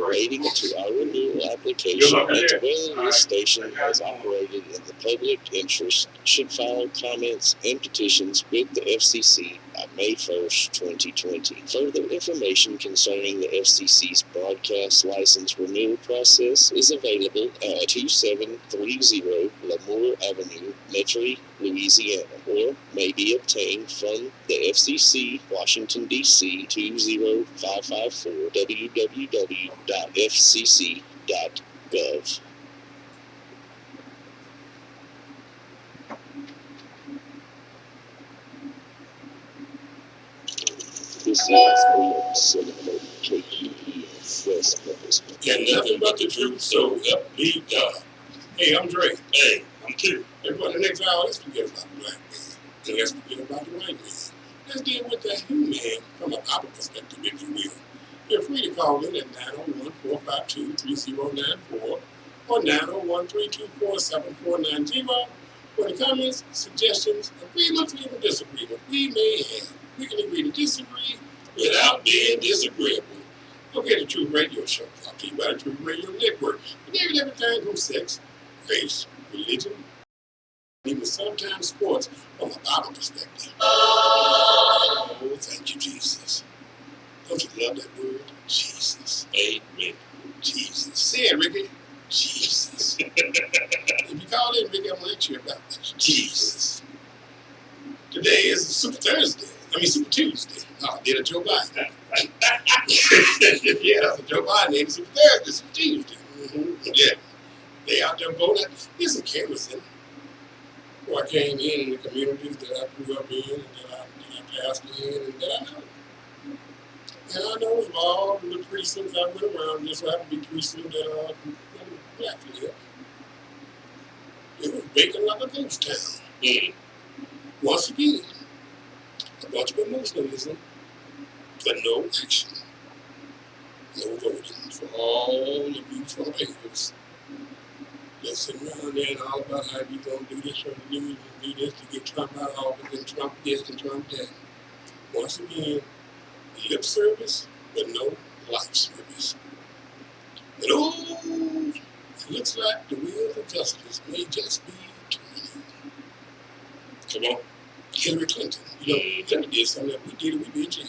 relating to our renewal application, and whether this station has operated in the public interest, should file comments and petitions with the FCC by May 1st, 2020. Further information concerning the FCC's broadcast license renewal process is available at 2730 Lamour Avenue, Metairie, Louisiana, or may be obtained from the FCC, Washington, D.C. 20554, www.fcc.gov. This is Cinema KQES West Coast. And nothing but the truth, so help me God. Hey, I'm Dre. Hey, I'm Q. And for the next hour, let's forget about the black man. And let's forget about the white man. Let's deal with the human from a Bible perspective, if you will. You're free to call in at 901-452-3094 or 901-324-7490 for the comments, suggestions, agreements, or even disagreement we may have. We can agree to disagree without being disagreeable. Okay, the Truth Radio Show, brought to you by the Truth Radio Network. We deal with everything from sex, race, religion, even sometimes sports from a Bible perspective. Oh, thank you, Jesus. Don't you love that word? Jesus. Amen. Jesus. Say it, Ricky. Jesus. If you call in, Ricky, I'm going to ask you about this. Jesus. Today is Super Thursday. Super Tuesday. Oh, did a Joe Biden. Yeah, that's a Joe Biden name. Super Thursday, Super Tuesday. Yeah. They out there voting. There's some cameras in. Before I came in the communities that I grew up in and that I passed in and that I know. And I know of all the precincts I went around, just happened to be precincts that are black here. It was vacant like a ghost town. Once again, a bunch of emotionalism, but no action. No voting for all of you Trump haters. Let's sit around there and all about how you gonna do this or do this to get Trump out of office and Trump this and Trump that. Once again, lip service, but no life service. But oh, it looks like the wheels of justice may just be turning. Come on. Hillary Clinton. Hillary did something that we did, we'd be in jail.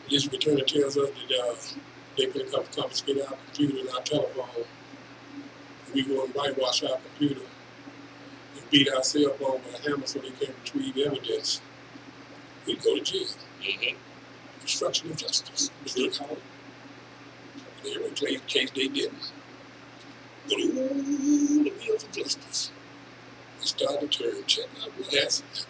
This returner tells us that they could confiscate our computer and our telephone. We go and whitewash our computer and beat our cell phone with a hammer so they can't retrieve evidence. We go to jail. Obstruction of justice. Was they called? In every case they didn't. But ooh, the wheels of justice. They started to turn. Check out what has happened.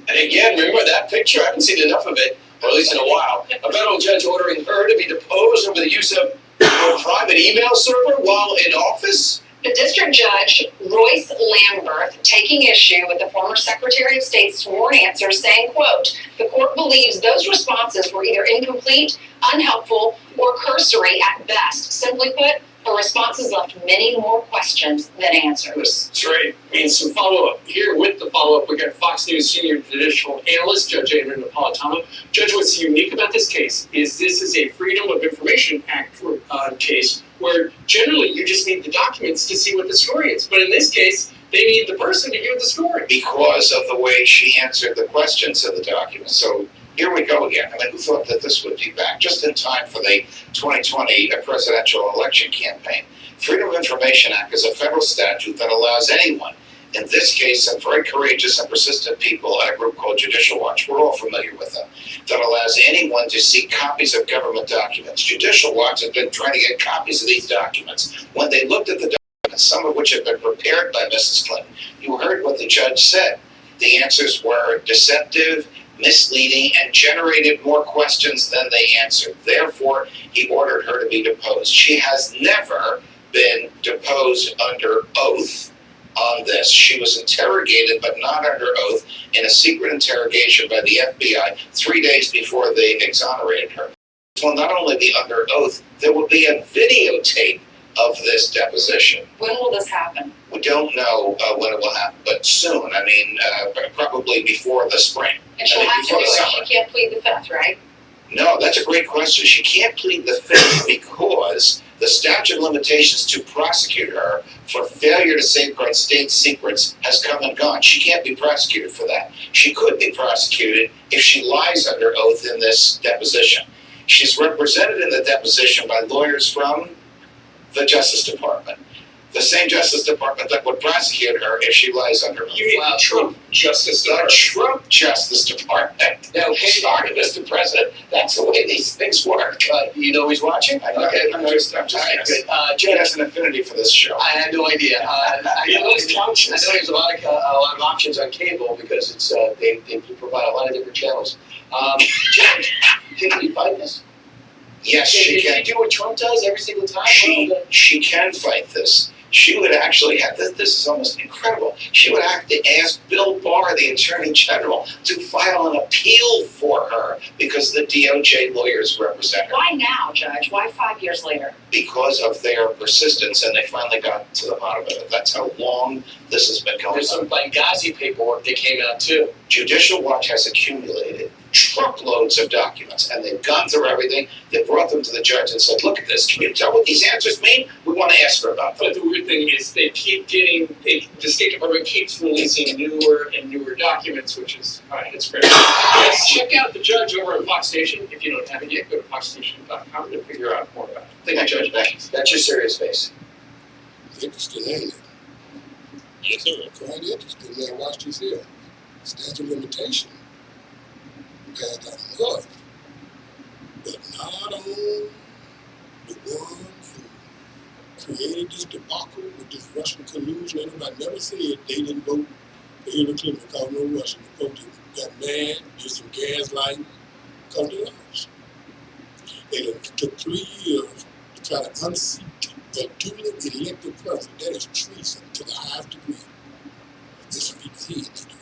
And again, remember that picture? I haven't seen enough of it, or at least in a while. A federal judge ordering her to be deposed over the use of a private email server while in office. The district judge, Royce Lamberth, taking issue with the former Secretary of State's sworn answer, saying, quote, the court believes those responses were either incomplete, unhelpful, or cursory at best. Simply put, the responses left many more questions than answers. That's right. Some follow-up. Here with the follow-up, we got Fox News senior judicial analyst, Judge A.M. Napolitano. Judge, what's unique about this case is this is a Freedom of Information Act case where generally you just need the documents to see what the story is. But in this case, they need the person to hear the story. Because of the way she answered the questions of the document. So here we go again. Who thought that this would be back just in time for the 2020 presidential election campaign? Freedom of Information Act is a federal statute that allows anyone, in this case, some very courageous and persistent people at a group called Judicial Watch, we're all familiar with them, that allows anyone to see copies of government documents. Judicial Watch has been trying to get copies of these documents. When they looked at the documents, some of which had been prepared by Mrs. Clinton, you heard what the judge said. The answers were deceptive, misleading, and generated more questions than they answered. Therefore, he ordered her to be deposed. She has never been deposed under oath on this. She was interrogated, but not under oath, in a secret interrogation by the FBI 3 days before they exonerated her. This will not only be under oath, there will be a videotape of this deposition. When will this happen? We don't know when it will happen, but soon. Probably before the spring. And she'll have to do it. She can't plead the fifth, right? No, that's a great question. She can't plead the fifth because the statute of limitations to prosecute her for failure to safeguard state secrets has come and gone. She can't be prosecuted for that. She could be prosecuted if she lies under oath in this deposition. She's represented in the deposition by lawyers from the Justice Department. The same Justice Department that would prosecute her if she lies under oath. You mean Trump Justice Department? The Trump Justice Department. Now, Sorry, Mr. President. That's the way these things work. You know he's watching? Okay, I'm just good. Jed has an affinity for this show. I had no idea. I know there's a lot of options on cable because it's they provide a lot of different channels. Can you fight this? Yes, she can. Can she do what Trump does every single time? She can fight this. She would actually have, this is almost incredible, she would have to ask Bill Barr, the Attorney General, to file an appeal for her because the DOJ lawyers represent her. Why now, Judge? Why 5 years later? Because of their persistence, and they finally got to the bottom of it. That's how long this has been going on. There's some Benghazi paperwork that came out too. Judicial Watch has accumulated truckloads of documents, and they've gone through everything. They brought them to the judge and said, look at this. Can you tell what these answers mean? We want to ask her about them. But the weird thing is they keep the State Department keeps releasing newer and newer documents, which is, all right, it's great. Yes, check out the judge over at Fox Station. If you don't have it yet, go to foxstation.com to figure out more about it. Thank you, Judge. That's your serious face. Interesting, ain't it? Yes, sir. Quite interesting. Now, watch this here. Statute of limitation. Passed out on her, but not on the ones who created this debacle with this Russian collusion. Everybody never said they didn't vote for Hillary Clinton because no Russian. The folks got mad, did some gaslighting, because they lost. It took 3 years to try to unseat a duly elected president. That is treason to the highest degree. This is he is doing.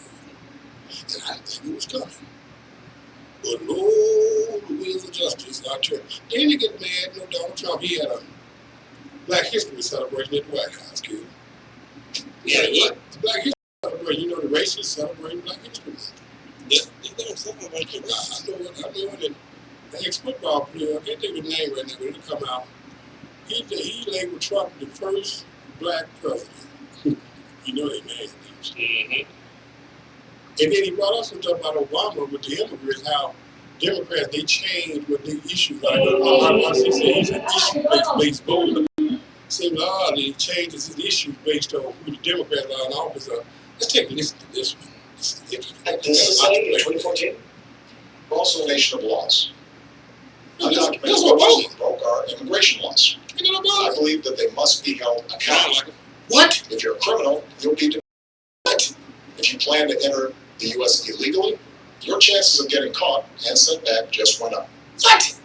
And I think it was coming. But Lord, the wheels of justice are turning. Then they get mad, Donald Trump, he had a Black History celebration at the White House, kid. Yeah, what? The Black History celebration, the racists celebrating Black History Month. Yeah, they don't celebrate it. I know what the ex-football player, I can't think of his name right now, but it'll come out. He labeled Trump the first Black president. They mad. Mm-hmm. And then he brought up some stuff about Obama with the immigrants, how Democrats, they changed what they issue. Like, he said he's an issue-based voter. Seems odd that he changes his issues based on who the Democrats are in office. Let's take a listen to this one. This is interesting. This is in 2014. We're also a nation of laws. That's Undocumented what workers broke our immigration laws. I Obama. believe that they must be held accountable. What? If you're a criminal, you'll be What? If you plan to enter the U.S. illegally, your chances of getting caught and sent back just went up. What?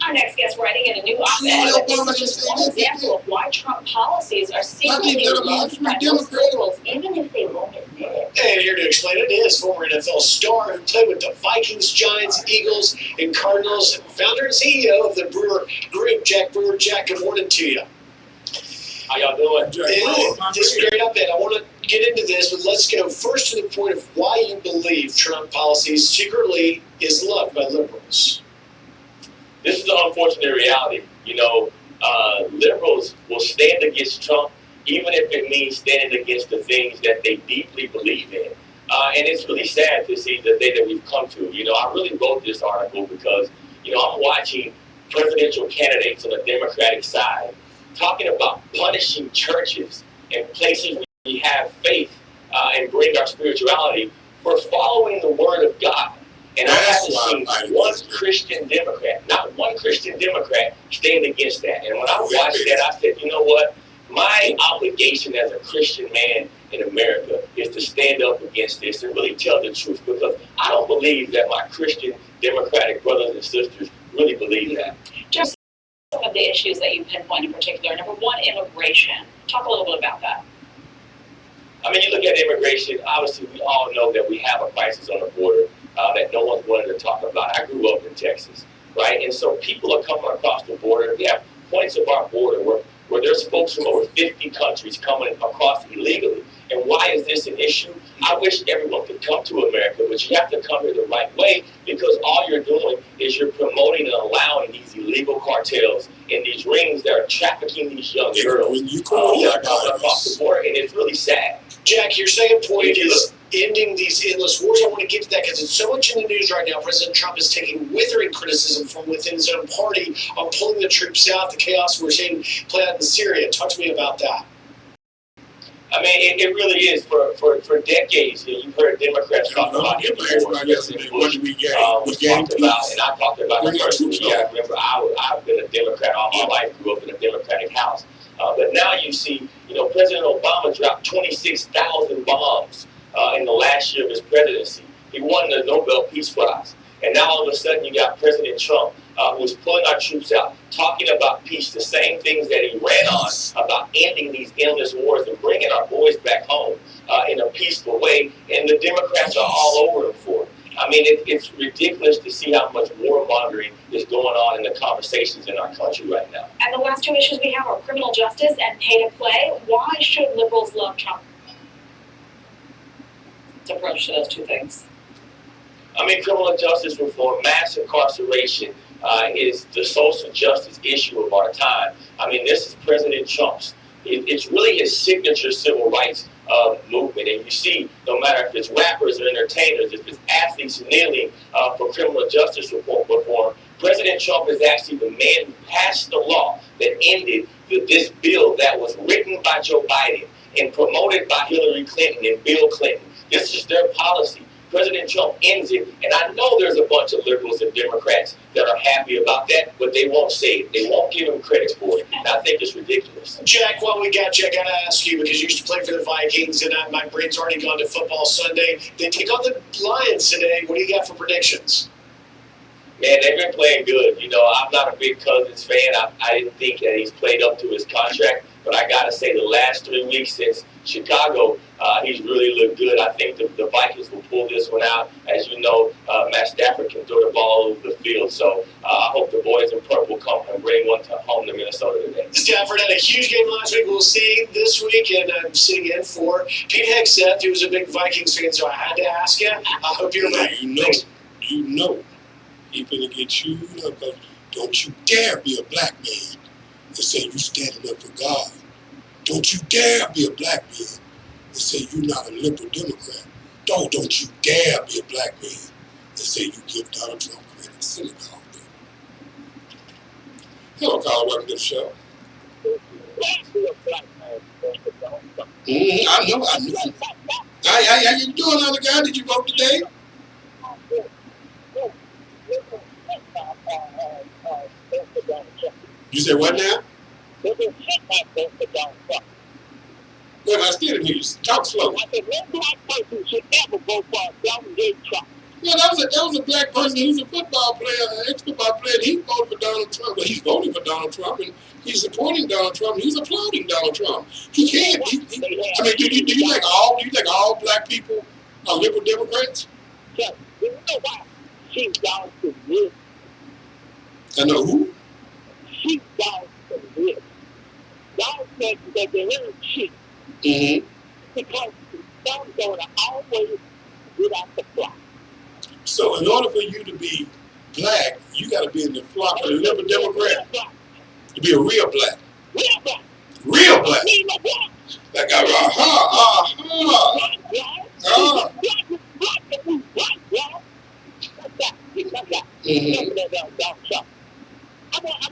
Our next guest writing in a new op-ed that this is just one example of why Trump policies are secretly loved by most liberals, even if they won't admit it. And here to explain it is former NFL star who played with the Vikings, Giants, Eagles, and Cardinals, founder and CEO of the Brewer Group, Jack Brewer. Jack, good morning to you. How y'all doing? Just straight up, I want to get into this, but let's go first to the point of why you believe Trump policies secretly is loved by liberals. This is the unfortunate reality. Liberals will stand against Trump even if it means standing against the things that they deeply believe in. And it's really sad to see the day that we've come to. I really wrote this article because, I'm watching presidential candidates on the Democratic side talking about punishing churches and places where we have faith and bring our spirituality for following the word of God. And I haven't seen one Christian Democrat, not one Christian Democrat, stand against that. And when I watched that, I said, you know what? My obligation as a Christian man in America is to stand up against this and really tell the truth, because I don't believe that my Christian Democratic brothers and sisters really believe that. Just some of the issues that you pinpoint in particular. Number one, immigration. Talk a little bit about that. I mean, you look at immigration, obviously we all know that we have a crisis on the border that no one's willing to talk about. I grew up in Texas, right? And so people are coming across the border. We have points of our border where there's folks from over 50 countries coming across illegally. And why is this an issue? I wish everyone could come to America, but you have to come here the right way, because all you're doing is you're promoting and allowing these illegal cartels in these rings that are trafficking these young girls that are coming across the border, and it's really sad. Jack, your second point is ending these endless wars. I want to get to that because it's so much in the news right now. President Trump is taking withering criticism from within his own party on pulling the troops out, the chaos we're seeing play out in Syria. Talk to me about that. I mean, it really is. For decades, you've heard Democrats talk about it before. President Bush was talked about, and I talked about it personally. I remember I've been a Democrat all my life, grew up in a Democratic house. But now you see, President Obama dropped 26,000 bombs in the last year of his presidency. He won the Nobel Peace Prize. And now all of a sudden you got President Trump, who's pulling our troops out, talking about peace, the same things that he ran on about ending these endless wars and bringing our boys back home in a peaceful way. And the Democrats are all over him for it. I mean, it's ridiculous to see how much warmongering is going on in the conversations in our country right now. And the last two issues we have are criminal justice and pay to play. Why should liberals love Trump? Approach to those two things. I mean, criminal justice reform, mass incarceration is the social justice issue of our time. I mean, this is President Trump's. It's really his signature civil rights movement. And you see, no matter if it's rappers or entertainers, if it's athletes kneeling for criminal justice reform, President Trump is actually the man who passed the law that ended this bill that was written by Joe Biden and promoted by Hillary Clinton and Bill Clinton. This is their policy. President Trump ends it, and I know there's a bunch of liberals and Democrats that are happy about that, but they won't say it. They won't give him credit for it. And I think it's ridiculous. Jack, while we got you, I got to ask you, because you used to play for the Vikings, and my brain's already gone to football Sunday. They take on the Lions today. What do you got for predictions? Man, they've been playing good. I'm not a big Cousins fan. I didn't think that he's played up to his contract, but I got to say the last 3 weeks since Chicago, he's really looked good. I think the Vikings will pull this one out. As you know, Matt Stafford can throw the ball over the field. So I hope the boys in purple come and bring one home to Minnesota today. Stafford had a huge game last week. We'll see this week, and I'm sitting in for Pete Hegseth, who was a big Vikings fan, so I had to ask you. I hope you're right. You know he finna get chewed up, because don't you dare be a black man and say you standing up for God. Don't you dare be a black man and say you're not a liberal Democrat. Don't you dare be a black man and say you give Donald Trump credit. Silly Carl. Hello, Carl. Welcome to the show. I know. How you doing, other guy? Did you vote today? You said what now? Wait, I still didn't hear you. Talk slow. I said no black person should ever vote for Donald Trump. Yeah, that was a black person. He's a football player, an ex-football player. He voted for Donald Trump. Well, he's voting for Donald Trump, and he's supporting Donald Trump. And he's applauding Donald Trump. He can't. Do you think all black people are liberal Democrats? Yeah. You know why? She's down to this. I know who? She's down to this. Y'all said that they heard shit. Mm-hmm. Because some going to always get out the flock. So in order for you to be black, you got to be in the flock of the liberal Democrat. To be a real black. Real black. Real black. Like I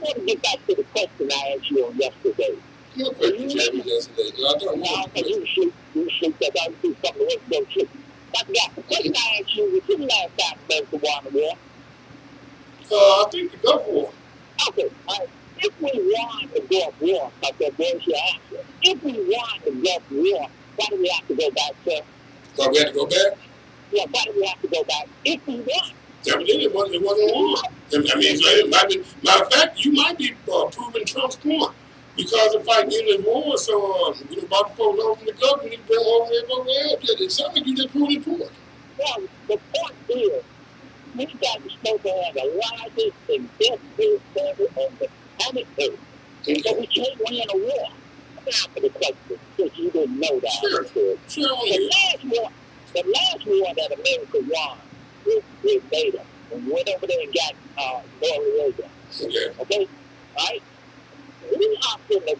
want to get back to the question I asked you on yesterday. Your question you asked me yesterday. No, I don't want to. You shoot that I do something else, don't shoot. But yeah, the question I asked you was who last time went to war? I think the Gulf War. Okay, if we won the Gulf War, like that was your answer. If we won the Gulf War, why do we have to go back, sir? Why we have to go back? Yeah, why do we have to go back if we won? Evidently, it wasn't war. I mean, it might be, matter of fact, you might be proving Trump's point. Because the fight in this war, so we about to pull over the government and bring over everywhere else. It sounds like you just proved his point. Well, the point is, we got to supposed to have the largest and best field service on the planet Earth. Okay. So we can't win a war. Now for the question, since you didn't know that. Sure. The last war, The last war that America won with Beta. And went over there and got Noriega. Okay? Right? We are going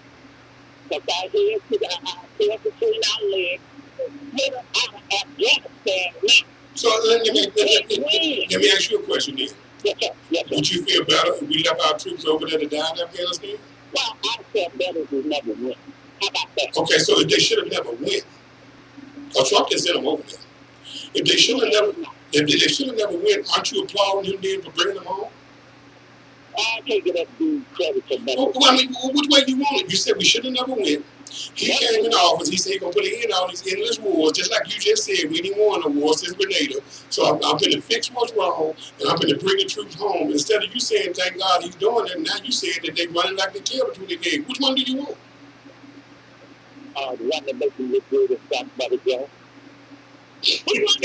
to back here to ourselves between our legs, get out of Afghanistan now. So let me ask you a question then. Yes, sir. Yes, sir. Would you feel better if we left our troops over there to die in Afghanistan? Well, I felt better if we never went. How about that? Okay, so if they should have never went, or Trump just sent them over there. If they should have never went, aren't you applauding him then for bringing them home? I can't get up to credit for that. Well, I mean, which way you want it? You said we should have never went. He came in office. He said he's gonna put an end to all these endless wars, just like you just said. We didn't want no wars since Grenada. So I'm going to fix what's wrong, and I'm going to bring the troops home. Instead of you saying, "Thank God he's doing it," now you saying that they're running like the tail between their legs. Which one do you want? The one that makes me look good and stop by the jail. Yeah, only one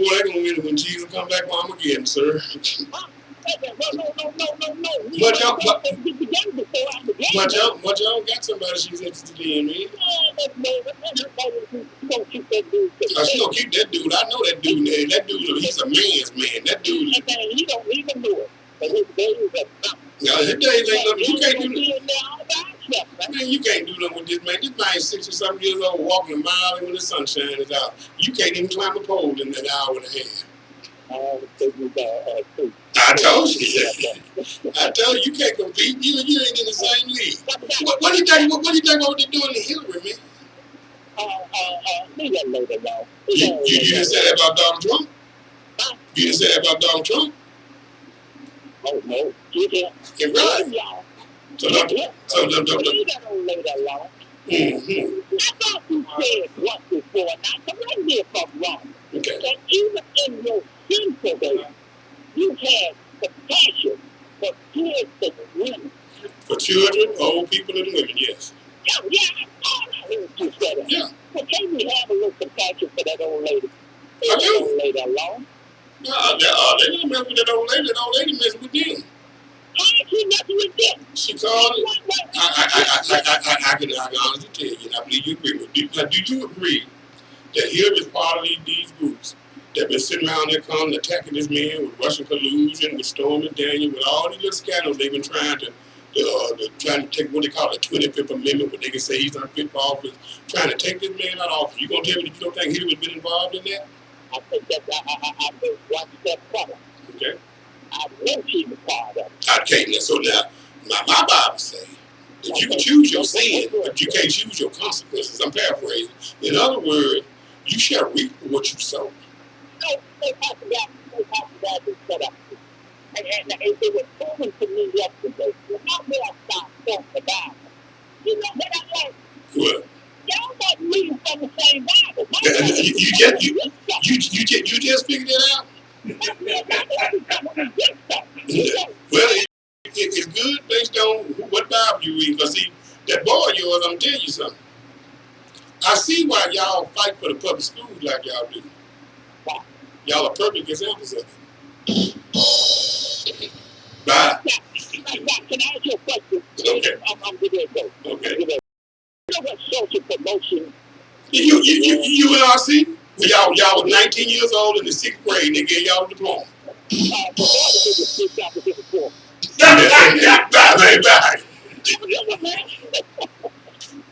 they're gonna win when Jesus come back for him again, sir. No. But y'all got somebody she's interested in, man. She gonna keep that dude. I know that dude, man. That dude, he's a man's man. That dude. He don't even do it. But his days are up. Yeah, his days ain't nothing. You can't do nothing. Man, you can't do nothing with this man. This man is 60-something years old, walking a mile when the sunshine is out. You can't even climb a pole in an hour and a half. I told you. I told you, you can't compete. You ain't in the same league. What do you think? What do you think what they're doing to Hillary, man? Leave that later, y'all. You didn't say that about Donald Trump? You didn't say that about Donald Trump? Oh no, you can't. You're right. So don't. Leave that old lady alone. I thought you said once before, now correct me if I'm wrong. Okay. That even in your sinful days, you had compassion for kids and women. For children, old people, and women, yes. Yeah, I heard you say that. Yeah. But can we have a little compassion for that old lady? I do. That old lady alone. They don't mess with that old lady. That old lady messing with them. How is she messing with them? She called it. I can honestly tell you, and I believe you agree with me. Now, do you agree that here is part of these groups that have been sitting around there calling, attacking this man with Russian collusion, with Storm and Daniel, with all these little scandals they've been trying to take what they call the 25th Amendment, where they can say he's unfit for office, trying to take this man out of office. You gonna tell me that you don't think Hillary was been involved in that? I think that I've been one step further. Okay. I know she was part of it. I can't. So now, my Bible says that you can choose your sin, but you can't choose your consequences. I'm paraphrasing. In other words, you shall reap what you sow. No, they talked about this setup. And it was proven to me yesterday. How did I stop talking about it? You know what I like? What? Y'all not reading from the same Bible. You just figured it out? Well, it's good based on what Bible you read. Because see, that boy of yours, I'm going to tell you something. I see why y'all fight for the public schools like y'all do. Y'all are perfect examples of it. Bye. Can I ask you a question? Okay. I'm going to go. Okay. You know what social promotion? You and RC? Well, y'all was 19 years old in the 6th grade and they gave y'all a diploma. Bye.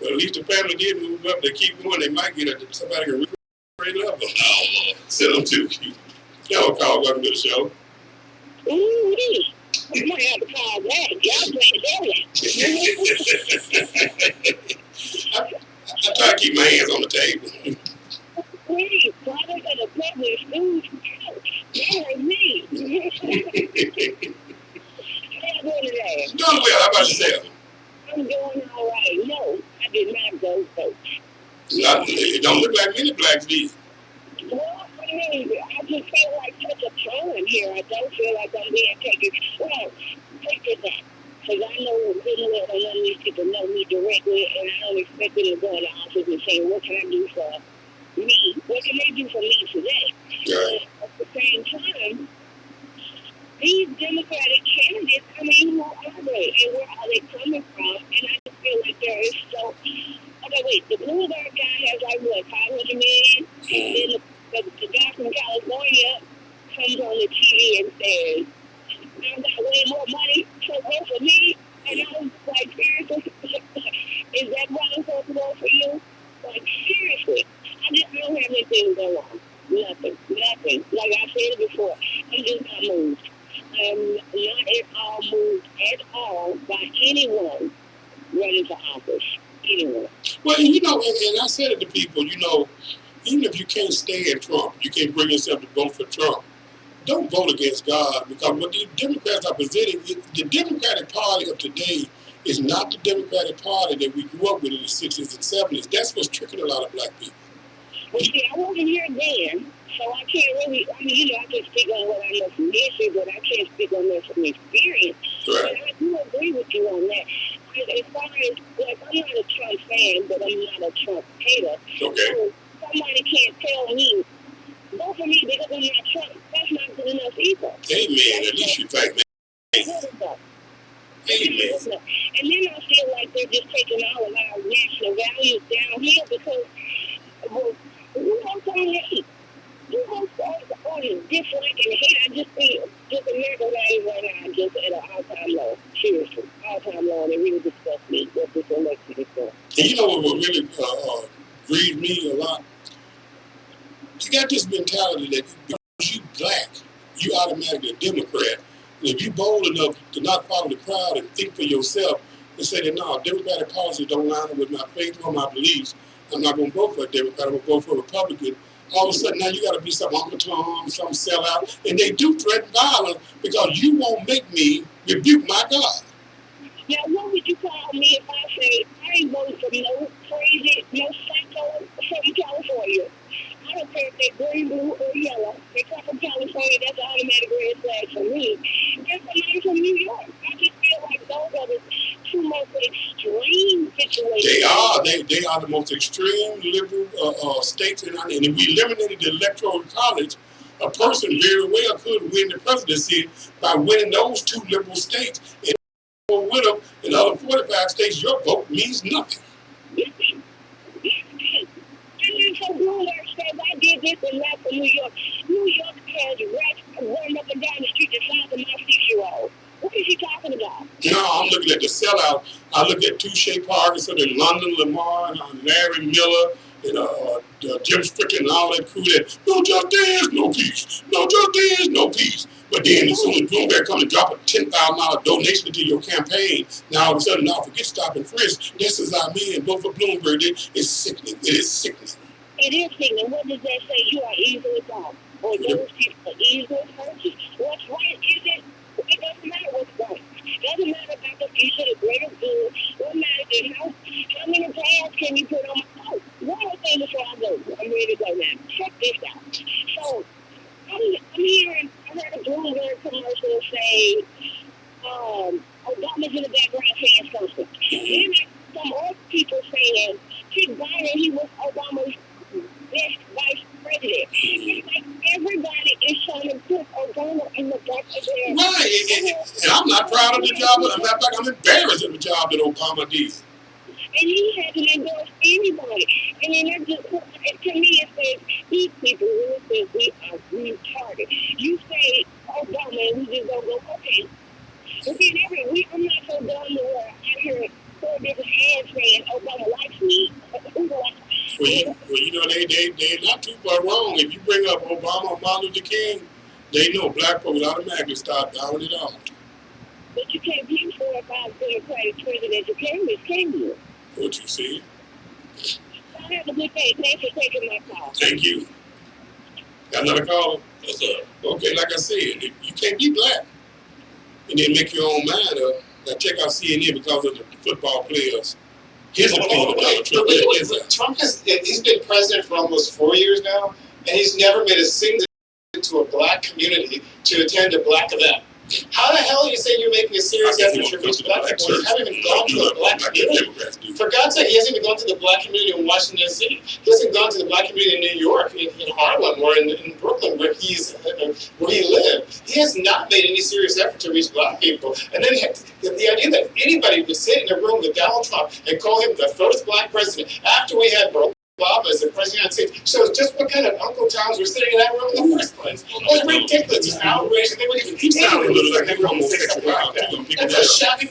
Well, at least the family did move up. They keep going. They might get somebody can read level. Send them to you. Y'all call welcome to the show. Ooh, we might have to call that. Y'all I try to keep my hands on the table. Please, product of the public schools. Marry me. How doing well. How about yourself? I'm doing all right. No, I did not go coach. It don't look like many blacks did. Well, I just feel like such a troll in here. I don't feel like I'm being taken. Well, take it back. Because I know good and well, none of these people know me directly, and I don't expect them to go in the office and say, what can I do for me? What can they do for me today? Right. At the same time, these Democratic candidates, I mean, who are they? And where are they coming from? And I just feel like there is so... Okay, wait, the Boulevard guy has like, what, not at all moved at all by anyone running for office. Anyone. Well, you know, and I said it to people, you know, even if you can't stand Trump, you can't bring yourself to vote for Trump, don't vote against God, because what the Democrats are presenting, the Democratic Party of today is not the Democratic Party that we grew up with in the 60s and 70s. That's what's tricking a lot of black people. Well, see, I wasn't here then, so I can't really, I mean, you know, I can speak on what I know from history, but I can't speak on that from experience. Right. And I do agree with you on that. As far as, like, I'm not a Trump fan, but I'm not a Trump hater. Okay. So somebody can't tell me, vote for me because I'm not Trump. That's not good enough either. Amen. At least you think, man. Amen. And then I feel like they're just taking all of our national values downhill because, well, who votes on hate? Who votes on dislike and hate? I just think just American values right now are just at an all-time low. Seriously, all-time low. And it really disgusts me what this election is doing. And you know what really grieves me a lot? You got this mentality that because you black, you automatically a Democrat. And if you bold enough to not follow the crowd and think for yourself and say that, no, Democratic policies don't line up with my faith or my beliefs, I'm not going to vote for a Democrat, I'm going to vote for a Republican. All of a sudden, now you got to be some Uncle Tom, some sellout. And they do threaten violence because you won't make me rebuke my God. Now, what would you call me if I say I ain't voting for no crazy, no psycho from California? I don't care if they're green, blue, or yellow. They come from California, that's an automatic red flag for me. And somebody from New York. I just feel like those are the two most extreme situations. They are. They are the most extreme liberal states. And if we eliminated the electoral college, a person very well could win the presidency by winning those two liberal states. And with them in the other 45 states, your vote means nothing. And then so Bloomberg says I did this and that for New York. New York has rats running up and down the street the size of my 6-year-old. What is he talking about? No, I'm looking at the sellout. I look at Touche Parkinson and London Lamar and Larry Miller and Jim Strickland and all that crew that no justice, no peace. No justice, no peace. But then as soon as Bloomberg comes to drop a $10,000 donation to your campaign, now all of a sudden, now forget stop and frisk. This is El-Amin and vote for Bloomberg. It's sickening. It is sickening. It is sickening. What does that say? You are easily gone. Or those people are easily purchased. What's right isn't. It doesn't matter what's right. It doesn't matter about the future, the greater good. What matters is how many tabs can you put on my phone? One more thing before I go. I'm ready to go now. Check this out. So, I'm hearing, I heard a Bloomberg commercial say, Obama's in the background saying something. Then some other people saying, he was Obama's best vice president. It's like everybody is trying to put Obama in the back of their... Right, and I'm not proud of the job, but I'm embarrassed of the job that Obama did. And he hasn't endorsed anybody. And then that just, to me, it says, these people really think we are retarded. You say Obama, and we just don't go, okay. But then I'm not so dumb to where I hear 4 different ads saying Obama likes me. Well, you know, they're not too far wrong. If you bring up Obama or Martin Luther King, they know black folks automatically start bowing it out. But you can't be 4 or 5 Democratic presidents. Can you? What you see? I have a good day. Thanks for taking my call. Thank you. Got another call? Yes, sir. Okay, like I said, you can't be black and then make your own mind up. Now check out CNN because of the football players. His opinion about Trump. Trump he's been president for almost 4 years now, and he's never made a single to a black community to attend a black event. How the hell are you saying you're making a serious effort to reach black people? He hasn't even gone to the black community. For God's sake, he hasn't even gone to the black community in Washington D.C. He hasn't gone to the black community in New York, in Harlem, or in Brooklyn, where he lived. He has not made any serious effort to reach black people. And then the idea that anybody would sit in a room with Donald Trump and call him the first black president after we had Obama as the president of the United States shows just what kind of Uncle Toms were sitting in that room in the first place. It was ridiculous. It's outrageous. They wouldn't even keep sounding a little like they're homosexual. That's a shocking,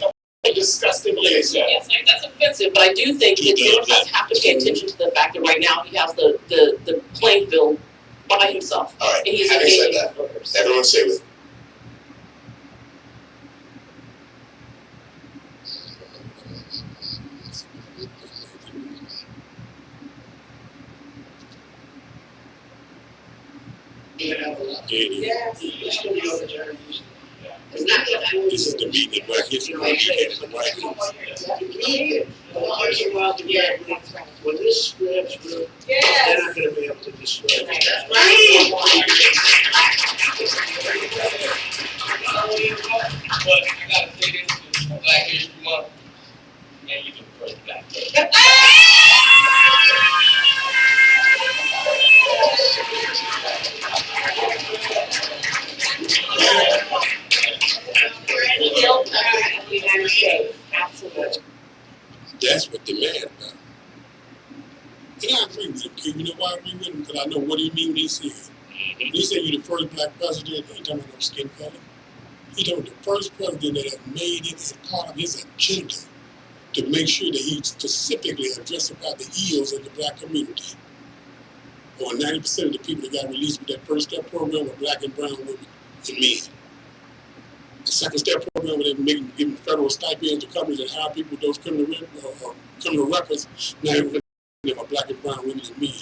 disgusting case. Yes, that's offensive, but I do think that Democrats have to pay attention to the fact that right now he has the playing field by himself. All right. And he's Having said engaging that, voters. everyone say with Yes. This is the meeting of Black History Month in the White House. When this spreads through, they're not gonna be able to destroy it. That's right. But I gotta say this, Black History Month, and you can first Black History. Still president of the United States. Absolutely. That's what they're mad about. And I agree with him, Q. You know why I agree with him? Because I know what he mean when he said. When he said you're the first black president, he ain't talking about no skin color. He talking about the first president that has made it as part of his agenda to make sure that he specifically addressed about the ills in the black community. Over 90% of the people that got released with that first step program were black and brown women and men. The second step program where they were giving federal stipends to companies that hire people with those criminal records. Now they were black and brown women and men.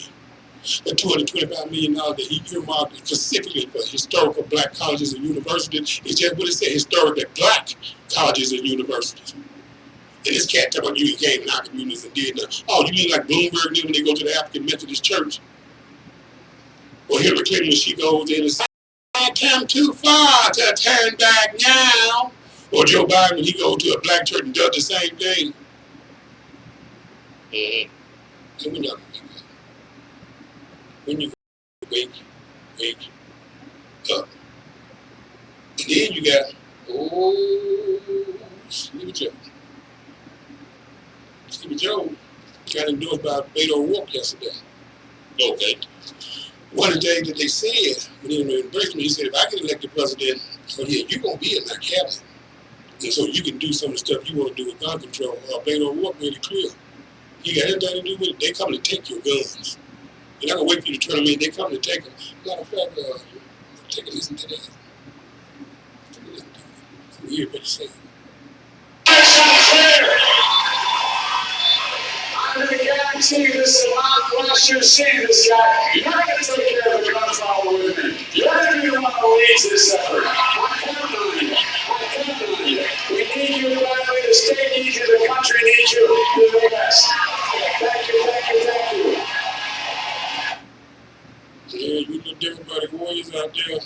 The $225 million that he earmarked specifically for historical black colleges and universities is just what it said, historically black colleges and universities. And this cat talking about you came in our communities and did that. Oh, you mean like Bloomberg did when they go to the African Methodist Church? Or Hillary Clinton when she goes in and says, I come too far to turn back now. Or Joe Biden when he goes to a black church and does the same thing. And we're not gonna do that. When you wake up. And then you got, Sleepy Joe. Sleepy Joe got endorsed by Beto O'Rourke yesterday. Okay. One of the things that they said when he was in embracement, he said, if I get elected president, you're going to be in my cabinet. And so you can do some of the stuff you want to do with gun control. Beto O'Rourke made it clear. You got anything to do with it, they come to take your guns. They're not going to wait for you to turn them in, they come to take them. Matter of fact, take a listen to that. Take a listen to it. So hear what he's saying. I'm going to guarantee you this unless you see this guy, you're going to take care of the guns all with me. You're going to be the one who leads this effort. I'm counting on you. I'm counting on you. We need you badly. The state needs you. The country needs you. You're the best. Thank you, thank you, thank you. Yeah, you little Democratic warriors out there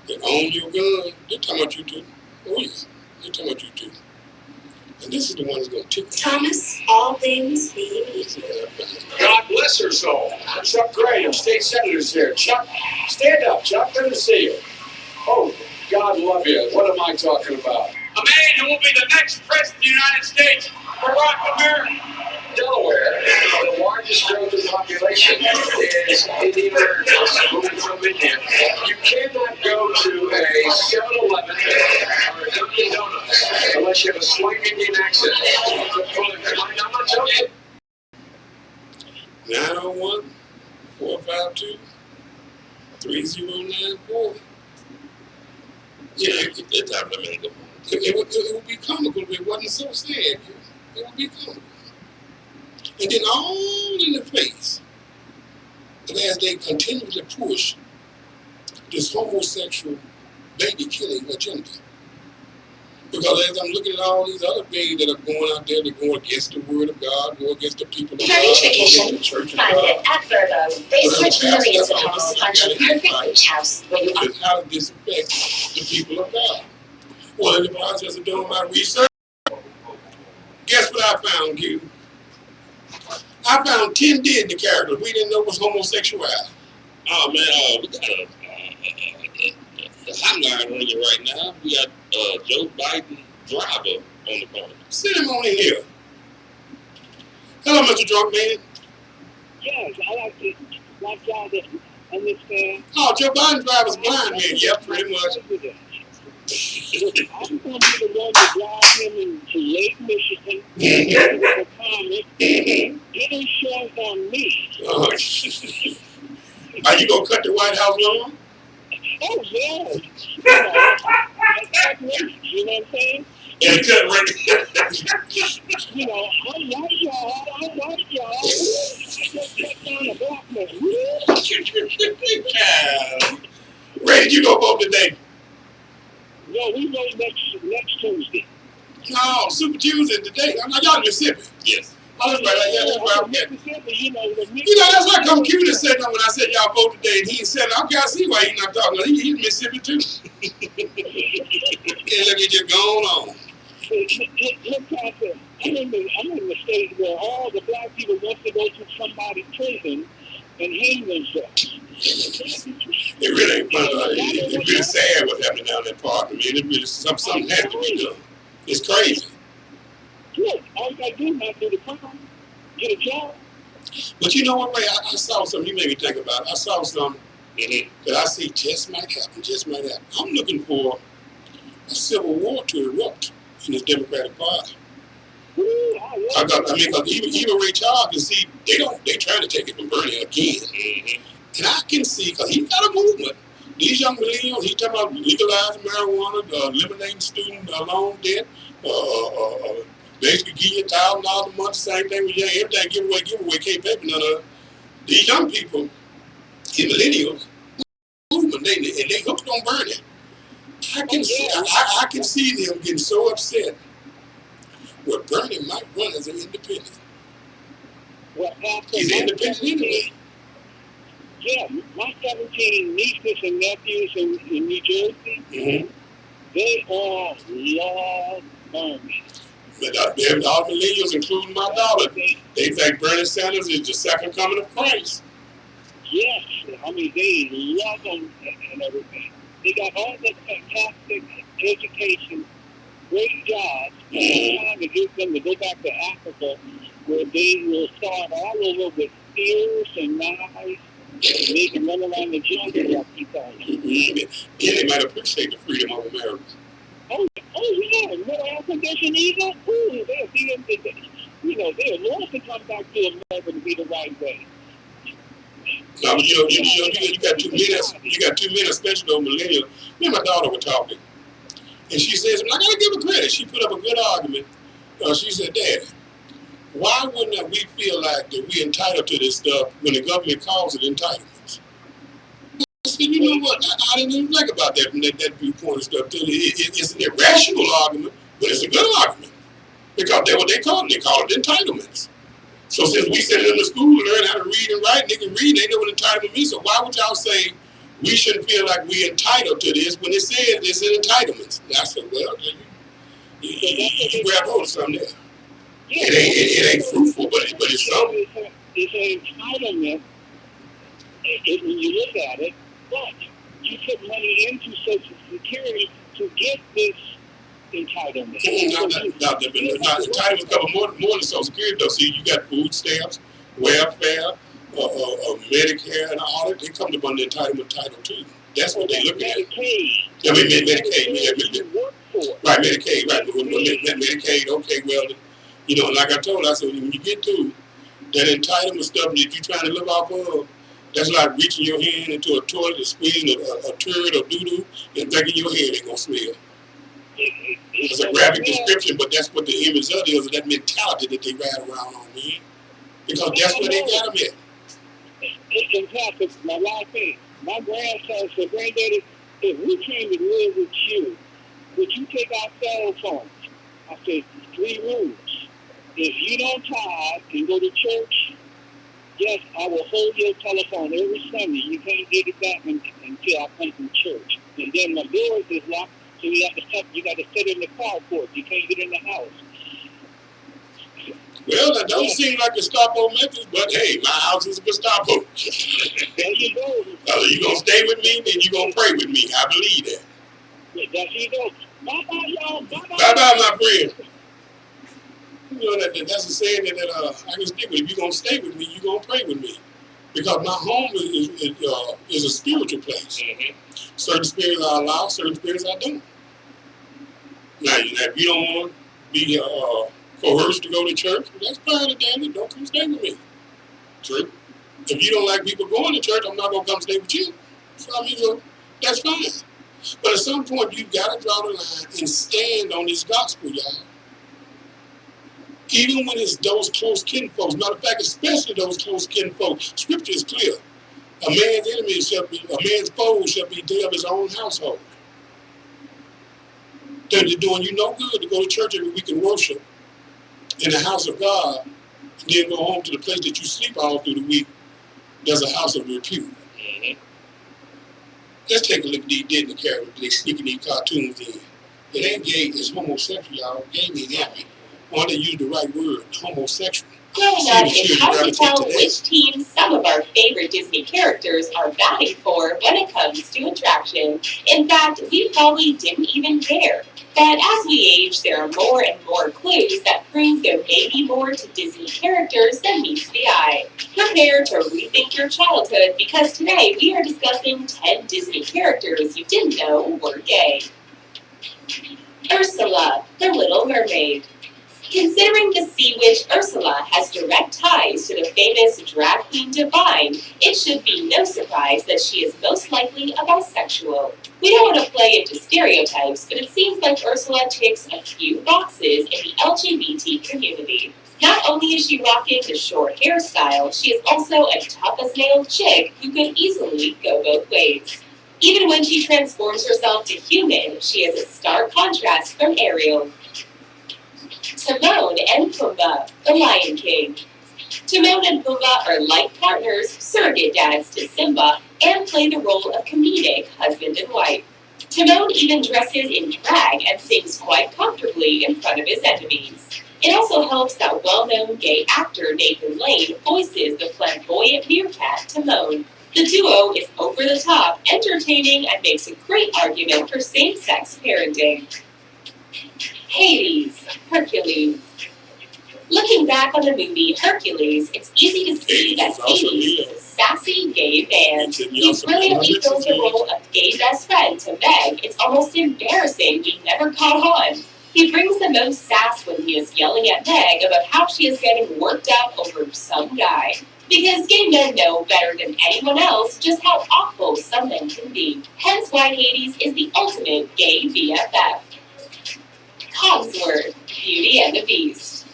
that own your gun, they're talking about you too. Oh yeah, they're talking about you too. And this is the one that's going to tickle. Thomas, all things being equal. God bless her soul. Chuck Gray, our state senator's here. Chuck, stand up, Chuck. Good to see you. Oh, God love you. What am I talking about? A man who will be the next president of the United States, Barack Obama. Delaware, the largest growth in population is Indian Americans moving from India. You cannot go to a 7-Eleven or a Dunkin' Donuts unless you have a slight Indian accent. I'm not joking. 901-452-3094. Yeah, that time let me go. It would be comical if it wasn't so sad. It would be comical. And then all in the face, and as they continually push this homosexual baby killing agenda. Because as I'm looking at all these other things that are going out there, they're going against the word of God, going against the people of God, Vacation. the church of Find God. it at Verbo. They switch millions of homes to find your perfect beach house where you are. How does this affect the people of God? Well, in the process of doing my research, guess what I found, Q? I found 10 Disney characters we didn't know was homosexuality. Oh man, we got the hotline ringing right now. We got Joe Biden driver on the phone. Send him on in here. Hello, Mr. Drunk Man. Yes, I like y'all to understand. Oh, Joe Biden driver's blind man. Yep, pretty much. I'm going to be the one to drive him into Lake Michigan, with a comment, get insurance on me. Are you going to cut the White House lawn? Oh, yes. That's racist, you know what I'm saying? Yeah, cut right. You know, I like y'all. Just cut down the black man. Ray, did you go vote today? No, we vote next Tuesday. No, Super Tuesday today. I'm not y'all in Mississippi. Yes. Oh, that's right. Yeah, that's right. Okay. Mississippi, That's why computer said that when I said y'all vote today, and he said, okay, I see why he's not talking. He's in Mississippi too. Yeah, let me just go on. Look, Pastor, I'm in the state where all the black people want to go to somebody's prison and hang themselves. It really ain't fun. It's really sad what's happening down that part. I mean, it really something has to be done. It's crazy. Look, all you gotta do is not do the crime, get a job. But you know what, Ray? I saw something you made me think about. I saw something that I see just might happen. I'm looking for a civil war to erupt in this Democratic Party. Because even Ray Charles can see they trying to take it from Bernie again. And I can see, because he's got a movement. These young millennials, he's talking about legalizing marijuana, eliminating student loan debt, basically give you $1,000 a month, same thing with everything, giveaway, can't pay for none of it. These young people, these millennials, movement, they hooked on Bernie. I can see them getting so upset where Bernie might run as an independent. He's an independent anyway. Yeah, my 17 nieces and nephews in New Jersey, they all love Bernie. But all millennials, including my daughter, they think Bernie Sanders is the second coming of Christ. Yes, I mean, they love him and everything. They got all the fantastic education, great jobs, trying to get them to go back to Africa, where they will start all over with spears and knives. And they can run around the jungle like you call it. Yeah, they might appreciate the freedom of America. Oh yeah, no air conditioning either. Ooh, they'll be in the, they're lost to come back to America to be the right way. No, but you got 2 minutes. You got 2 minutes, especially those millennials. Me and my daughter were talking, and she says, "I gotta give her credit." She put up a good argument. She said, "Daddy, why wouldn't we feel like that we entitled to this stuff when the government calls it entitlements?" I said, "You know what? I didn't even think about that from that viewpoint and stuff. It's an irrational argument, but it's a good argument because that's what they call it. They call it entitlements. So since we send them to school to learn how to read and write, and they can read, they know what entitlement means. So why would y'all say we shouldn't feel like we're entitled to this when it says it's an entitlements?" And I said, "Well, you grab hold of something there. It ain't fruitful, but it's something." It's an entitlement when you look at it, but you put money into Social Security to get this entitlement. Entitlements cover more than Social Security, though. See, you got food stamps, welfare, Medicare, and all that. They come up under entitlement title too. That's what they look at. Medicaid. I mean, Medicaid. Right, Medicaid. Right, Medicaid. Okay, well, like I told her, I said, when you get to that entitlement stuff that you're trying to live off of, that's like reaching your hand into a toilet and squeezing a turd or doo-doo and thinking your head ain't gonna smell. It's a graphic description, but that's what the image of it is, that mentality that they ride around on, man. Because that's where they got them at. In fact, my last thing, my grandson said, "Granddaddy, if we came to live with you, would you take our cell phones?" I said, 3 rules. If you don't tithe and go to church, yes, I will hold your telephone every Sunday. You can't get it back until I come from church. And then my doors is locked, so you got to sit in the carport. You can't get in the house. Well, that don't seem like Gestapo methods, but hey, my house is a Gestapo. There you go. You gonna stay with me, then you gonna pray with me. I believe that. Yeah, there you go. Bye-bye, y'all. Bye-bye, my friend. That's a saying that I can stick with. If you're going to stay with me, you're going to pray with me. Because my home is a spiritual place. Certain spirits I allow, certain spirits I don't. Now, if you don't want to be coerced to go to church, that's fine, damn it. Don't come stay with me. True. If you don't like people going to church, I'm not going to come stay with you. So, I mean, that's fine. But at some point, you've got to draw the line and stand on this gospel, y'all. Even when it's those close kin folks. Matter of fact, especially those close kin folks. Scripture is clear. A man's enemy shall be, a man's foe shall be dead of his own household. They're doing you no good to go to church every week and worship in the house of God, and then go home to the place that you sleep all through the week. There's a house of repute. Let's take a look at these Disney characters they sneaking these cartoons in. It ain't gay, it's homosexual, y'all. Gay means enemy. Why don't they use the right word, homosexual? Growing up, it's hard to tell which team some of our favorite Disney characters are batting for when it comes to attraction. In fact, we probably didn't even care. But as we age, there are more and more clues that prove there may be more to Disney characters than meets the eye. Prepare to rethink your childhood because today we are discussing 10 Disney characters you didn't know were gay. Ursula, the Little Mermaid. Considering the sea witch Ursula has direct ties to the famous drag queen Divine, it should be no surprise that she is most likely a bisexual. We don't want to play into stereotypes, but it seems like Ursula ticks a few boxes in the LGBT community. Not only is she rocking the short hairstyle, she is also a tough-as-nails chick who could easily go both ways. Even when she transforms herself to human, she is a stark contrast from Ariel. Timon and Pumbaa, the Lion King. Timon and Pumbaa are life partners, surrogate dads to Simba, and play the role of comedic husband and wife. Timon even dresses in drag and sings quite comfortably in front of his enemies. It also helps that well-known gay actor Nathan Lane voices the flamboyant meerkat Timon. The duo is over the top, entertaining, and makes a great argument for same-sex parenting. Hades, Hercules. Looking back on the movie Hercules, it's easy to see that Hades is a sassy gay man. He brilliantly fills the role of gay best friend to Meg. It's almost embarrassing he never caught on. He brings the most sass when he is yelling at Meg about how she is getting worked up over some guy. Because gay men know better than anyone else just how awful some men can be. Hence why Hades is the ultimate gay BFF. Cogsworth, Beauty and the Beast.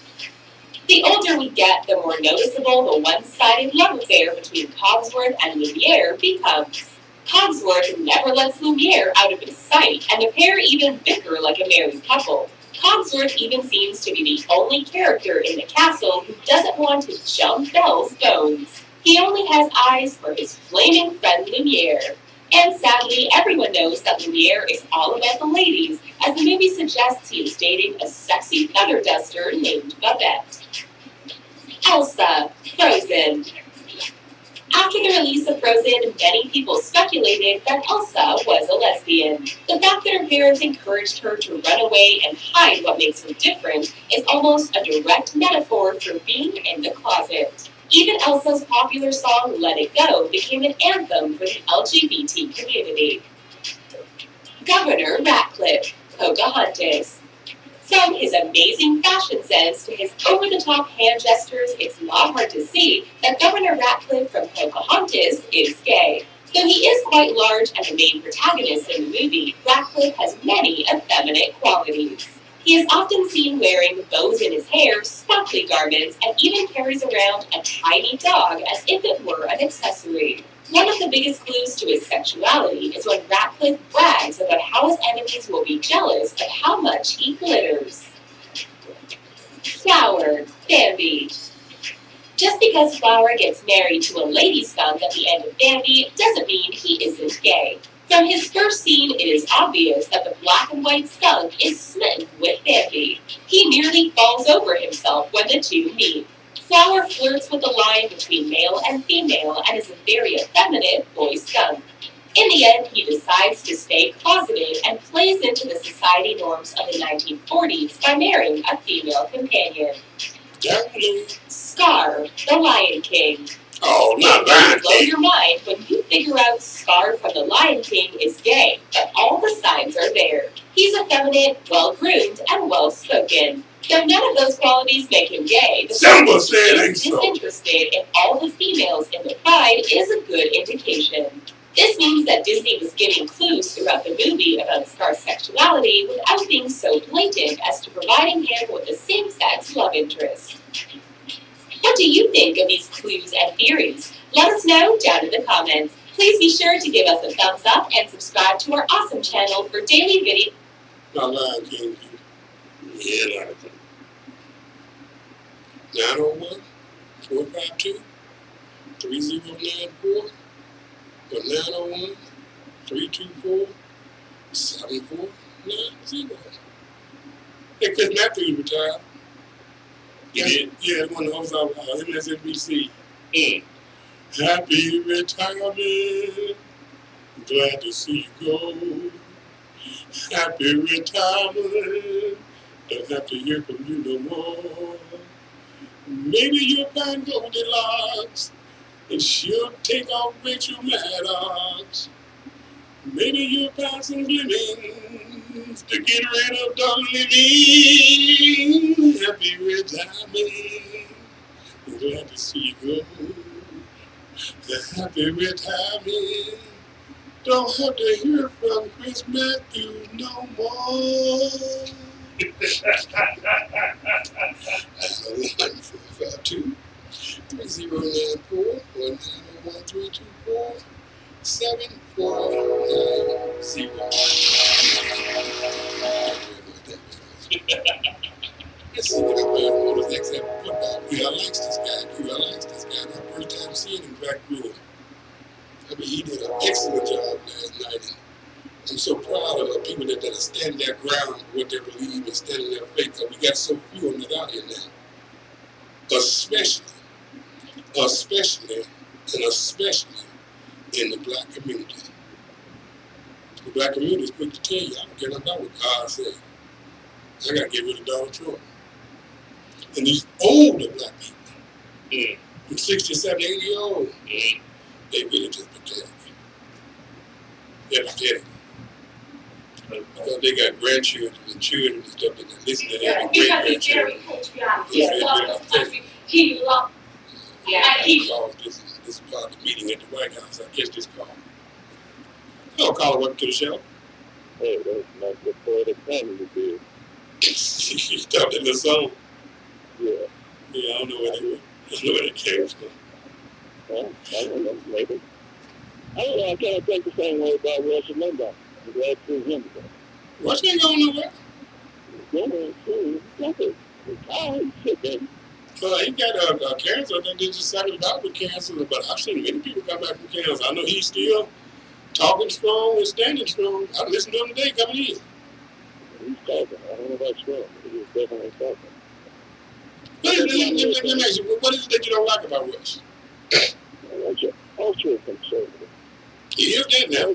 The older we get, the more noticeable the one-sided love affair between Cogsworth and Lumiere becomes. Cogsworth never lets Lumiere out of his sight, and the pair even bicker like a married couple. Cogsworth even seems to be the only character in the castle who doesn't want to jump Belle's bones. He only has eyes for his flaming friend Lumiere. And sadly, everyone knows that Lumiere is all about the ladies, as the movie suggests he is dating a sexy feather duster named Babette. Elsa, Frozen. After the release of Frozen, many people speculated that Elsa was a lesbian. The fact that her parents encouraged her to run away and hide what makes her different is almost a direct metaphor for being in the closet. Even Elsa's popular song Let It Go became an anthem for the LGBT community. Governor Ratcliffe, Pocahontas. From his amazing fashion sense to his over-the-top hand gestures, it's not hard to see that Governor Ratcliffe from Pocahontas is gay. Though he is quite large and the main protagonist in the movie, Ratcliffe has many effeminate qualities. He is often seen wearing bows in his hair, sparkly garments, and even carries around a tiny dog as if it were an accessory. One of the biggest clues to his sexuality is when Ratcliffe brags about how his enemies will be jealous of how much he glitters. Flower, Bambi. Just because Flower gets married to a lady skunk at the end of Bambi doesn't mean he isn't gay. From his first scene, it is obvious that the black and white skunk is smitten with Bambi. He nearly falls over himself when the two meet. Flower flirts with the line between male and female and is a very effeminate boy skunk. In the end, he decides to stay closeted and plays into the society norms of the 1940s by marrying a female companion. Scar, the Lion King. Oh, not Lion Lion blow King. your mind when you figure out Scar from the Lion King is gay, but all the signs are there. He's effeminate, well-groomed, and well-spoken. Though none of those qualities make him gay, the Simba fact said that he ain't is so. disinterested in all the females in the pride is a good indication. This means that Disney was giving clues throughout the movie about Scar's sexuality without being so blatant as to providing him with a same-sex love interest. What do you think of these clues and theories? Let us know down in the comments. Please be sure to give us a thumbs up and subscribe to our awesome channel for daily video. My line came through. Yeah, a lot of them. 901 452 3094 or 901 324 7490. Hey, Chris Matthews retired. Yeah, one of those MSNBC. Happy retirement. Glad to see you go. Happy retirement. Don't have to hear from you no more. Maybe you'll find Goldilocks and she'll take off Rachel Maddox. Maybe you'll find some glimmings to get rid of Don Living. Happy retirement. I'm glad to see you go. Happy retirement. Don't have to hear from Chris Matthews no more. 901-452-3094 or 901-324-7490. Let's see what I want to except football. I likes this guy. My first time seeing him back room. I mean, he did an excellent job last night. And I'm so proud of people that stand their ground for what they believe and stand in their faith. Because we got so few of them out here now. Especially in the black community. The black community is quick to tell you, I don't care about what God said. I got to get rid of Donald Trump. And these older black people, 67, 80 years old, they really just pathetic. They're pathetic. Because they got grandchildren and children and stuff that they listen to their great-grandchildren. He loved. This is part of the meeting at the White House. I guess this call. Hello, caller, welcome to the show. Hey, that's my poetic family to do. You stopped in the song. Yeah. Yeah, I don't know where they came from. Well, I don't know, maybe. I don't know, I kind of think the same way about Rush Limbaugh. I'm glad to see him today. Rush ain't going nowhere. He's going to nothing. Retired, shit, baby. He got cancer. I think they just started out with cancer, but I've seen many people come back from cancer. I know he's still talking strong and standing strong. I listened to him today coming in. He's talking. I don't know about strong, but he's definitely talking. Let me ask you, what is it that you don't like about Rush? That's an ultra conservative. He is that now. I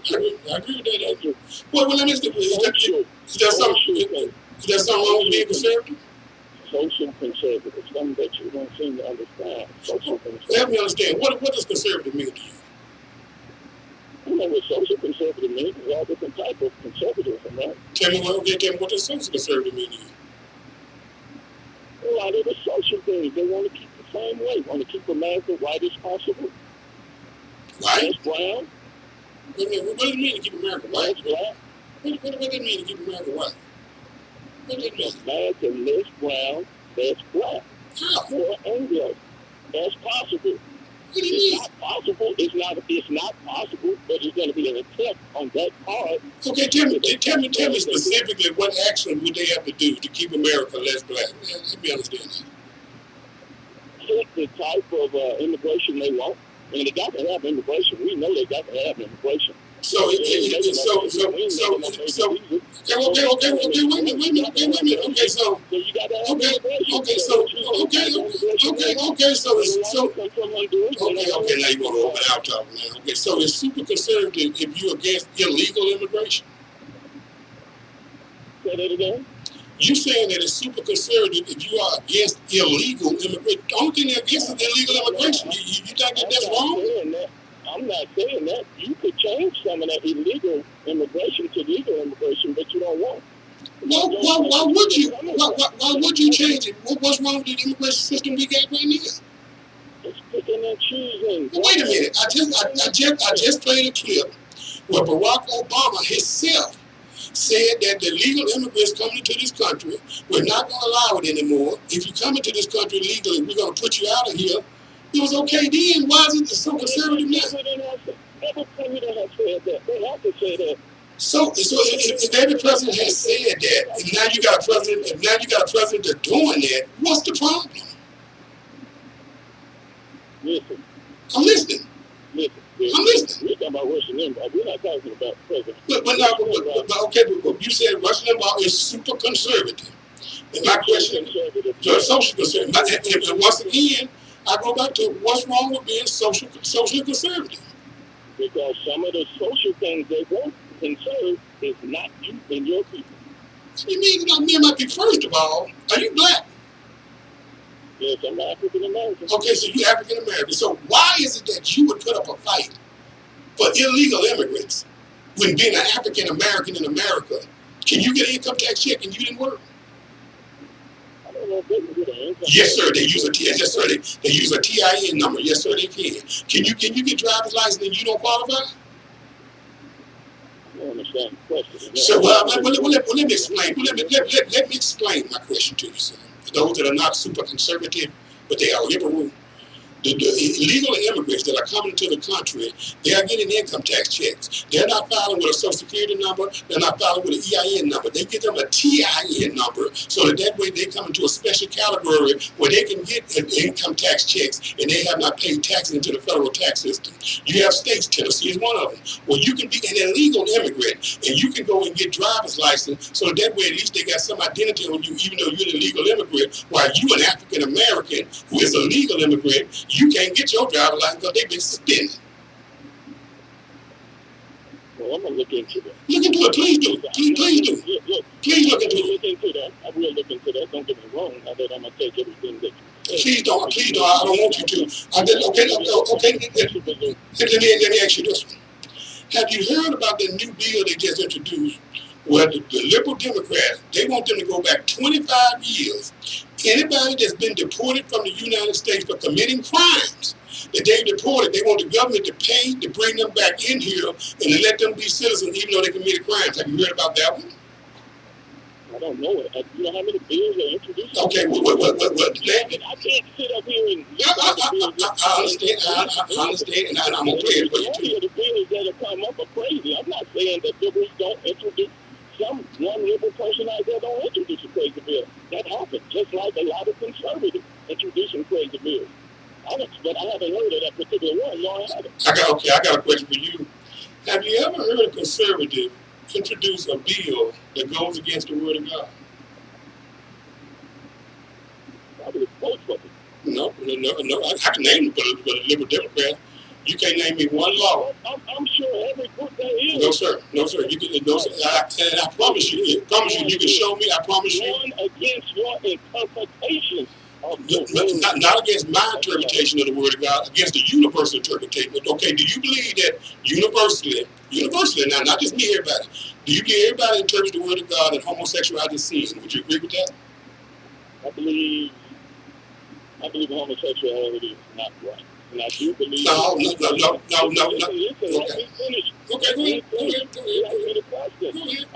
agree with that. Well, let me ask you, is there something wrong with being conservative? Social conservative, something that you don't seem to understand. Social conservative. Help me understand. What does conservative mean to you? I know what social conservative means. There's all different types of conservatism, right? Tell me what does social conservative mean to you? A lot of the social things, they want to keep the same way. Want to keep America white as possible. White? Less brown. What does it mean to keep America white? Less black. What does it mean to keep America white? What does it mean? America less brown, less black. How? More Anglo as possible. What do you It's mean? not possible. It's not possible, but it's going to be an attempt on that part. Okay, tell me specifically what action would they have to do to keep America less black? Let me understand that. Pick the type of immigration they want. And they got to have immigration. We know they got to have immigration. Okay, wait a minute. Okay, so you got to have immigration. Okay, now you want to open out talking now. Okay, so it's super conservative if you're against illegal immigration. Say that again? You saying that it's super conservative if you are against illegal immigration. The only thing they're against is illegal immigration. You think that's wrong? I'm not saying that. You could change some of that illegal immigration to legal immigration, but you don't want. Why would you? Why would you change it? What's wrong with the immigration system we got right now? It's picking and choosing. Well, wait a minute. I just played a clip where Barack Obama himself said that the legal immigrants coming into this country, we're not going to allow it anymore. If you come into this country legally, we're going to put you out of here It was okay then. Why is it so conservative now? Every president has said that. They have to say that. So if every president has said that, and now you got a president, and now you got a president that's doing that, what's the problem? Listen. I'm listening. Listen. I'm listening. We're talking about Russian Limbaugh. We're not talking about president. But you said Rush Limbaugh is super conservative. And my question is, social conservative. And once again, I go back to what's wrong with being socially conservative? Because some of the social things they won't conserve is not you and your people. What do you mean? Me might be first of all. Are you black? Yes, I'm African American. Okay, so you're African American. So why is it that you would put up a fight for illegal immigrants when being an African American in America, can you get an income tax check and you didn't work? I don't know if they can get an income tax. Yes, sir. They use a yes, sir. They use a TIN number. Yes, sir. They can. Can you get driver's license and you don't qualify? I don't understand the question. So let me explain. Let me explain my question to you, sir. For those that are not super conservative, but they are liberal. The illegal immigrants that are coming to the country, they are getting income tax checks. They're not filing with a Social Security number. They're not filing with an EIN number. They get them a TIN number so that way they come into a special category where they can get income tax checks and they have not paid taxes into the federal tax system. You have states, Tennessee is one of them, where you can be an illegal immigrant and you can go and get driver's license so that way at least they got some identity on you even though you're an illegal immigrant, while you an African American who is a legal immigrant, you can't get your driver's license because they've been suspended. Well, I'm going to look into that. Look into it. Please do. Please do. Please look into it. Look into that. I will look into that. Don't get me wrong. I bet I'm going to take everything that you say. Please don't. Please don't. I don't want you to. Okay. Let me ask you this one. Have you heard about the new bill they just introduced where the liberal Democrats, they want them to go back 25 years. Anybody that's been deported from the United States for committing crimes that they deported, they want the government to pay to bring them back in here and to let them be citizens even though they committed crimes. Have you heard about that one? I don't know it. You know how many bills are introduced? Okay, I can't sit up here and... I understand, and I'm going to play it for you too. The bills that have come up are crazy. I'm not saying that liberals don't introduce... One liberal person out there don't introduce a crazy bill. That happens, just like a lot of conservatives introducing crazy bills. But I haven't heard of that particular one. No, I haven't. I got a question for you. Have you ever heard a conservative introduce a bill that goes against the word of God? Probably both of them. No. I can name the liberal Democrat. You can't name me one law. I'm sure every group there is. No, sir. You can. No, sir. And I promise you. You can show me. I promise you. One against your interpretation. Not against my interpretation of the word of God, against the universal interpretation. Okay, do you believe that universally, now, not just me, everybody, do you believe everybody interprets the word of God that homosexuality is sin? Would you agree with that? I believe homosexuality is not right. And I do believe... No. Listen, Okay. Finish. Okay, go ahead.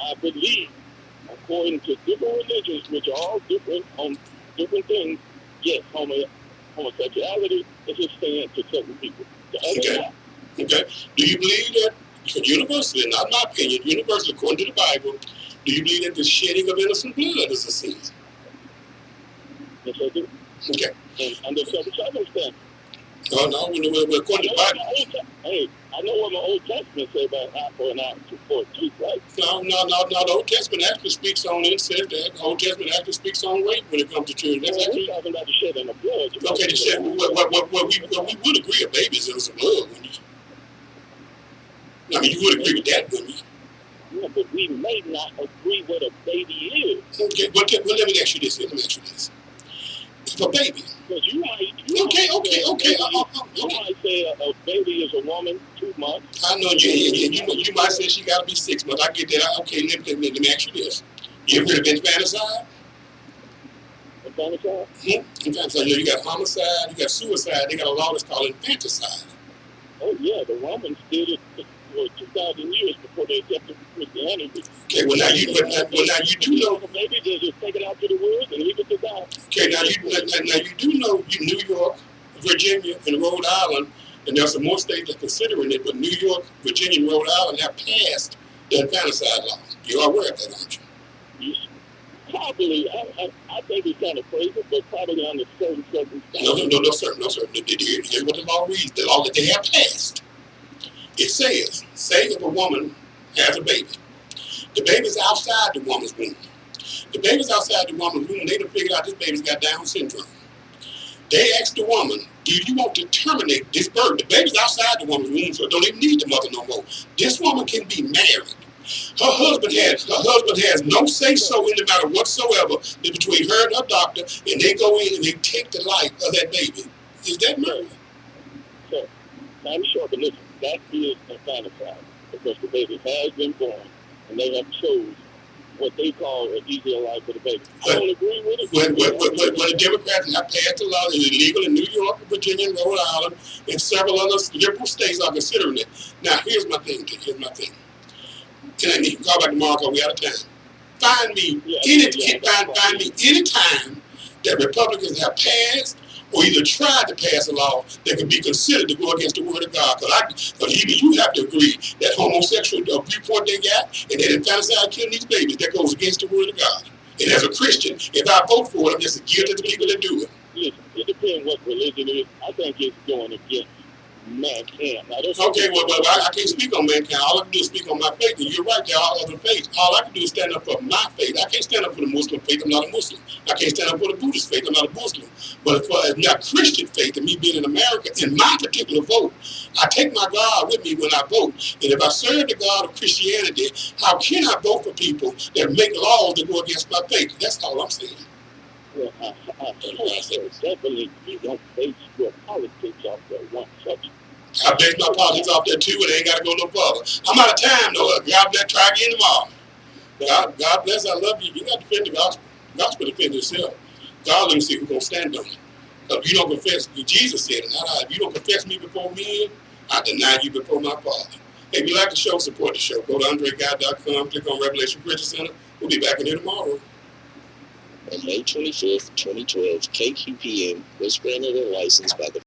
I believe, according to different religions, which are all different on different things, yes, homosexuality is a sin to certain people. Okay. Do you believe that, universally, not my opinion, universally, according to the Bible, do you believe that the shedding of innocent blood is a sin? Yes, I do. Okay. And under certain circumstances. No, according to the Bible. Hey, I know what my Old Testament says about eye for an eye, tooth for a tooth, right? No. The Old Testament actually speaks on it. It says that. The Old Testament actually speaks on rape when it comes to children. That's actually... We're talking about the shedding of blood. Okay, the shed. We would agree a baby's innocent blood, wouldn't you? I mean, you would agree with that, wouldn't you? Yeah, but we may not agree what a baby is. Okay, well, let me ask you this. If a baby... You might say a baby is a woman 2 months. I know you might say she got to be 6 months. I get that. Okay, let me ask you this: you ever been infanticide? Infanticide? Infanticide. You got homicide. You got suicide. They got a law that's called infanticide. Oh yeah, the Romans did it for 2,000 years before they accepted Christianity. Okay, well now you do know. Maybe they just take it out to the woods and leave it to die. Okay, now you do know New York Virginia, and Rhode Island, and there's some more states that are considering it, but New York, Virginia, and Rhode Island have passed the infanticide law. You're aware of that, aren't you? Probably, I think it's kind of crazy, but probably under certain circumstances. No, sir. Here's what the law reads, the law that they have passed. It says, say if a woman has a baby, the baby's outside the woman's womb. The baby's outside the woman's womb, they done figured out this baby's got Down syndrome. They asked the woman, do you want to terminate this birth? The baby's outside the woman's womb, so it don't even need the mother no more. This woman can be married. Her husband has no say-so in the matter whatsoever between her and her doctor, and they go in and they take the life of that baby. Is that murder? So, I'm sure, but listen, that is infanticide, because the baby has been born, and they have chosen what they call an easier life for the baby. I don't agree with it. When the Democrats have passed a law that is illegal in New York, Virginia, and Rhode Island, and several other liberal states are considering it. Now, here's my thing. And you can call back tomorrow because we out of time. Find me any time that Republicans have passed or either tried to pass a law that could be considered to go against the word of God. Because even you have to agree that homosexual viewpoint they got and that infanticide killing these babies, that goes against the word of God. And as a Christian, if I vote for it, I'm just guilty to the people that do it. Listen, it depends what religion is. I think it's going against mankind. Okay, well, I can't speak on mankind. All I can do is speak on my faith. And you're right, there are other faiths. All I can do is stand up for my faith. I can't stand up for the Muslim faith. I'm not a Muslim. I can't stand up for the Buddhist faith. I'm not a Muslim. But for my Christian faith and me being in America, in my particular vote, I take my God with me when I vote. And if I serve the God of Christianity, how can I vote for people that make laws that go against my faith? That's all I'm saying. Well, I definitely you don't base your politics off that one subject. I base my politics off there too, and they ain't got to go no further. I'm out of time though. God bless. Try again tomorrow. God bless. I love you. You got to defend the gospel. The gospel defends itself. God, let me see who's gonna stand on it. If you don't confess, Jesus said it. Not I. If you don't confess me before men, I deny you before my Father. Hey, if you like the show, support the show. Go to AndreGuy.com. Click on Revelation Christian Center. We'll be back in here tomorrow. On May 25th, 2012, KQPM was granted a license by the